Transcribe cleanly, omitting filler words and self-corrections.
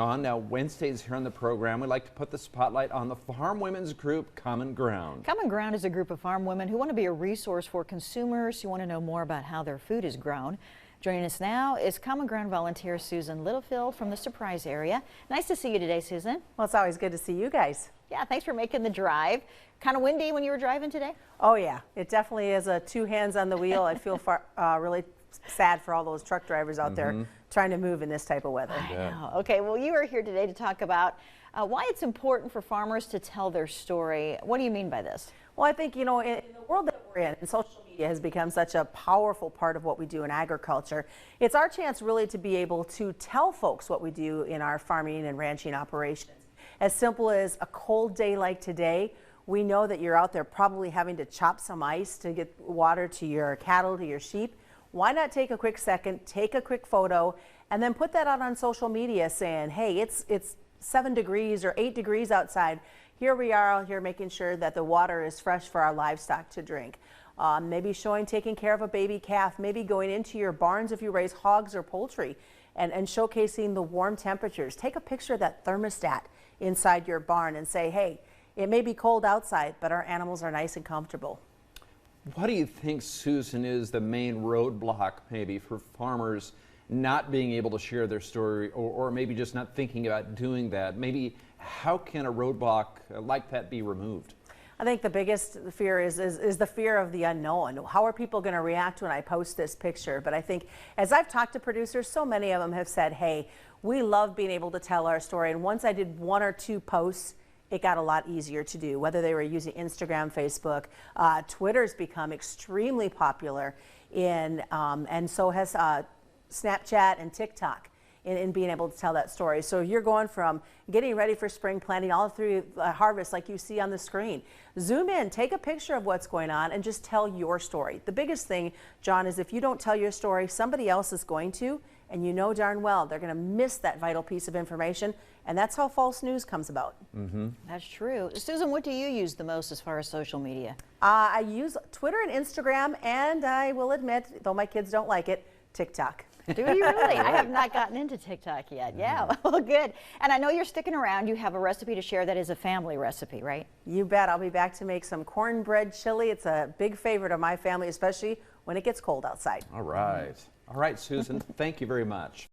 On now, Wednesdays here on the program, we like to put the spotlight on the farm women's group, CommonGround. CommonGround is a group of farm women who want to be a resource for consumers who want to know more about how their food is grown. Joining us now is CommonGround volunteer Susan Littlefield from the Surprise area. Nice to see you today, Susan. Well, it's always good to see you guys. Yeah, thanks for making the drive. Kind of windy when you were driving today? Oh yeah, it definitely is a two hands on the wheel. I feel really sad for all those truck drivers out there trying to move in this type of weather. I know. Okay, well, you are here today to talk about why it's important for farmers to tell their story. What do you mean by this? Well, I think, you know, in the world that we're in, and social media has become such a powerful part of what we do in agriculture. It's our chance really to be able to tell folks what we do in our farming and ranching operations. As simple as a cold day like today, we know that you're out there probably having to chop some ice to get water to your cattle, to your sheep. Why not take a quick second, take a quick photo, and then put that out on social media saying, hey, it's 7 degrees or 8 degrees outside. Here we are out here making sure that the water is fresh for our livestock to drink. Maybe showing taking care of a baby calf, maybe going into your barns if you raise hogs or poultry and showcasing the warm temperatures. Take a picture of that thermostat inside your barn and say, hey, it may be cold outside, but our animals are nice and comfortable. What do you think, Susan, is the main roadblock maybe for farmers not being able to share their story or maybe just not thinking about doing that? Maybe how can a roadblock like that be removed? I think the biggest fear is the fear of the unknown. How are people going to react when I post this picture? But I think as I've talked to producers, so many of them have said, hey, we love being able to tell our story. And once I did 1 or 2 posts, it got a lot easier to do, whether they were using Instagram, Facebook. Twitter's become extremely popular and so has Snapchat and TikTok in being able to tell that story. So you're going from getting ready for spring planting all through harvest like you see on the screen. Zoom in, take a picture of what's going on and just tell your story. The biggest thing, John, is if you don't tell your story, somebody else is going to, and you know darn well they're going to miss that vital piece of information, and that's how false news comes about. That's true. Susan, what do you use the most as far as social media? I use Twitter and Instagram, and I will admit, though my kids don't like it, TikTok. Do you really? I have not gotten into TikTok yet. Yeah, well, good. And I know you're sticking around. You have a recipe to share that is a family recipe, right? You bet. I'll be back to make some cornbread chili. It's a big favorite of my family, especially when it gets cold outside. All right. All right, Susan, thank you very much.